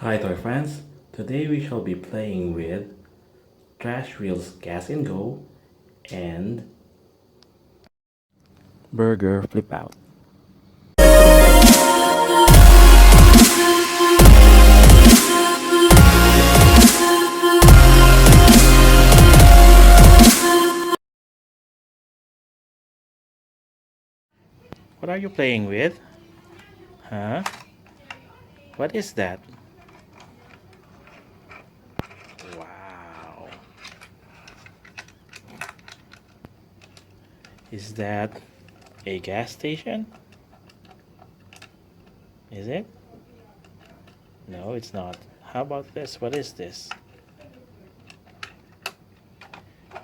Hi toy friends, today we shall be playing with Trash Reels Gas and Go and Burger Flip Out. What are you playing with? Huh? What is that? Wow. Is that a gas station? Is it? No, it's not. How about this? What is this?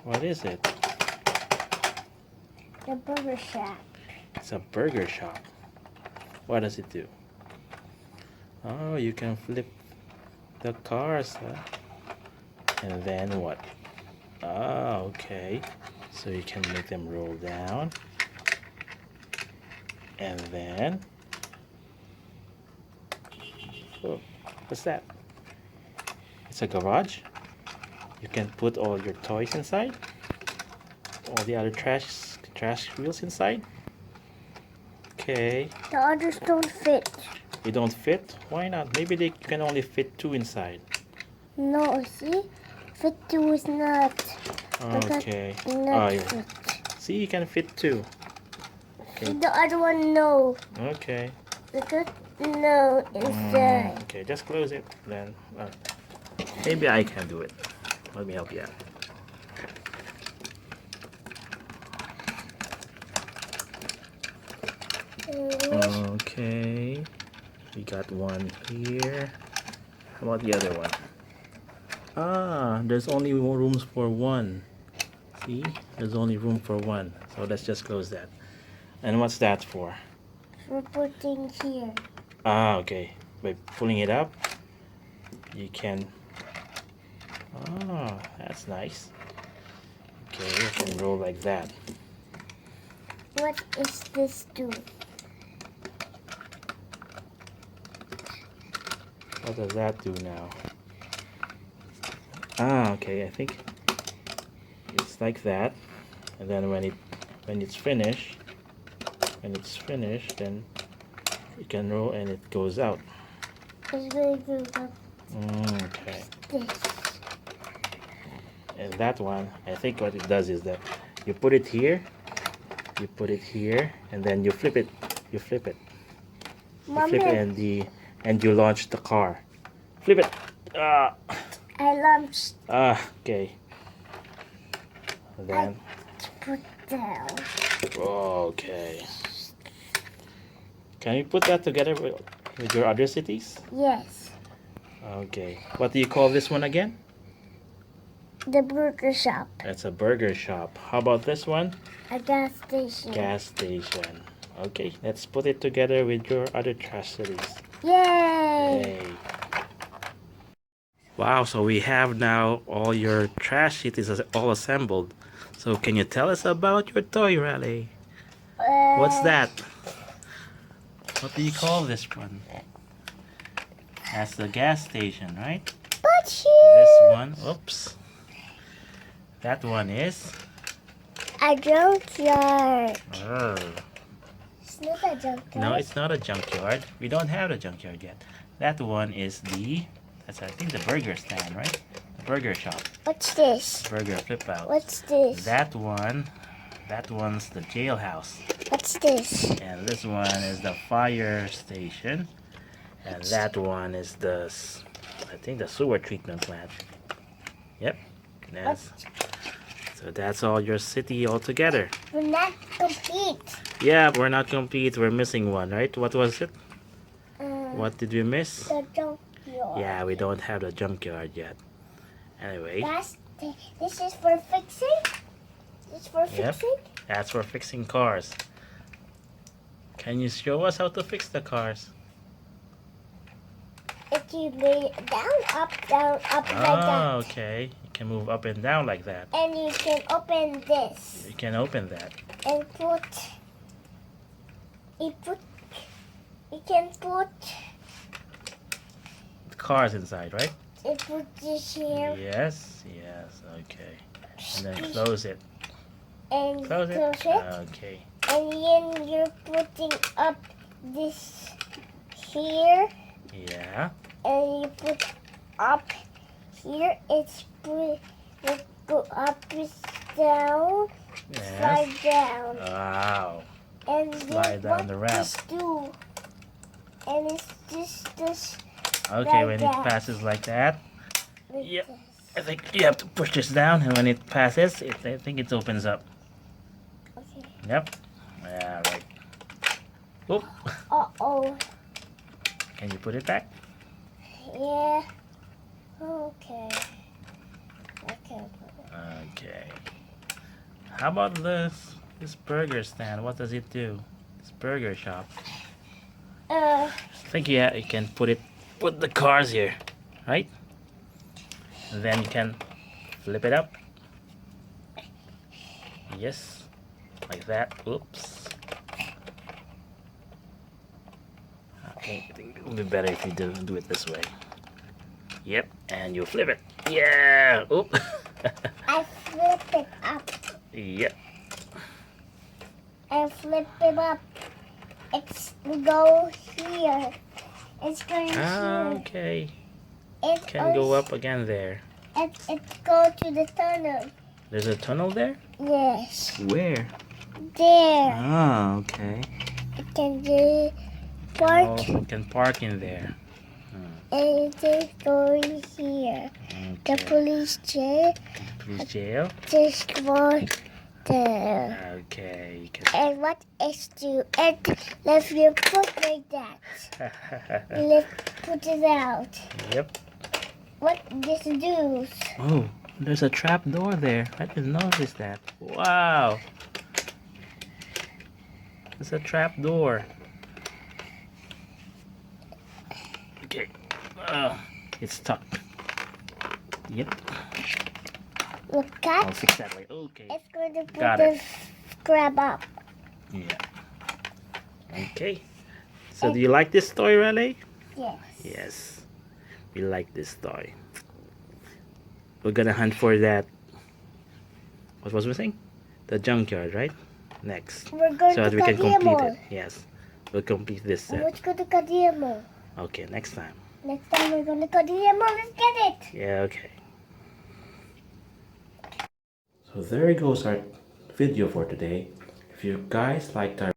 What is it? The burger shop. It's a burger shop. What does it do? Oh, you can flip the cars, huh? And then what? Ah, okay. So you can make them roll down. And then... Oh, what's that? It's a garage. You can put all your toys inside. All the other trash wheels inside. Okay. The others don't fit. They don't fit? Why not? Maybe they can only fit 2 inside. No, see? Fit two is not. Okay. Not yeah. fit. See, you can fit 2. Okay. The other one, no. Okay. Because no inside. Okay, just close it then. Maybe I can do it. Let me help you out. Okay, we got one here. How about the other one? Ah, there's only rooms for one. See, there's only room for one. So let's just close that. And what's that for? For putting here. Ah, okay. By pulling it up, you can. Ah, that's nice. Okay, you can roll like that. What is this do? What does that do now? Ah, okay. I think it's like that, and then when it's finished, then you can roll and it goes out. It's going to go Okay. this. And that one, I think what it does is that you put it here, and then you flip it. You flip it. You flip it and you launch the car. Flip it. Ah. I launched. Okay. And then. Put down. Okay. Can you put that together with your other cities? Yes. Okay. What do you call this one again? The burger shop. That's a burger shop. How about this one? A gas station. Gas station. Okay, let's put it together with your other trash cities. Yay! Yay. Wow, so we have now all your trash cities all assembled. So can you tell us about your toy rally? What's that? What do you call this one? That's the gas station, right? But This one, oops. That one is? A junkyard. Oh. It's not a junkyard. No, it's not a junkyard. We don't have a junkyard yet. That one is that's I think the burger stand, right? The burger shop. What's this? Burger flip out. What's this? That one's the jailhouse. What's this? And this one is the fire station. And that one is I think the sewer treatment plant. Yep. So that's all your city all together. We're not complete. Yeah, we're not complete. We're missing one, right? What was it? What did we miss? The junkyard. Yeah, we don't have the junkyard yet. Anyway. This is for fixing? This for fixing? That's for fixing cars. Can you show us how to fix the cars? If you lay it down, up, like that. Okay. You can move up and down like that. And you can open this. You can open that. And you can put cars inside, right? You put this here Yes, yes, okay. And then close it. and Close it. close it. Okay. And then you're putting up this here. Yeah. And you put up here. It's put, you go up, it's down, Yes. slide down. Wow. And Slide then down the what ramp. this do? And it's just this. Okay, Like when that. it passes like that, Like Yep. this. I think you have to push this down, and when it passes, I think it opens up. Okay. Yep. Yeah, right. Oop. Uh-oh. Can you put it back? Yeah. Okay. Okay. Okay. How about this burger stand? What does it do? This burger shop. I think you can put the cars here, right? And then you can flip it up. Yes, like that. Oops. Okay, I think it would be better if you do it this way. Yep, and you flip it. Yeah. Oop. I flip it up. Yep. I flip it up. It's go here. It's going here. Okay. It Can go up again there. It go to the tunnel. There's a tunnel there? Yes. Where? There. Oh, okay. It can do park. Oh, you can park in there. And it is going here. The Okay. police jail Police jail. just go there. Okay. You And what is to and if you put like that, can. put it out. Yep. What this do? Oh, there's a trap door there. I didn't notice that. Wow. There's a trap door. Okay. It's stuck. Yep. Look I'll at. fix that later. Okay. It's going to put Got the it. grab up. Yeah. Okay. So do you like this toy, Raleigh? Yes. Yes. We like this toy. We're gonna hunt for that. What was we saying? The junkyard, right? Next. We're going So that to we can complete Kadimo. it. Yes. We'll complete this set. Let's go to Kadimo. Okay, next time. Next time we're going to Kadimo. Let's get it. Yeah, okay. So there goes our video for today. If you guys liked our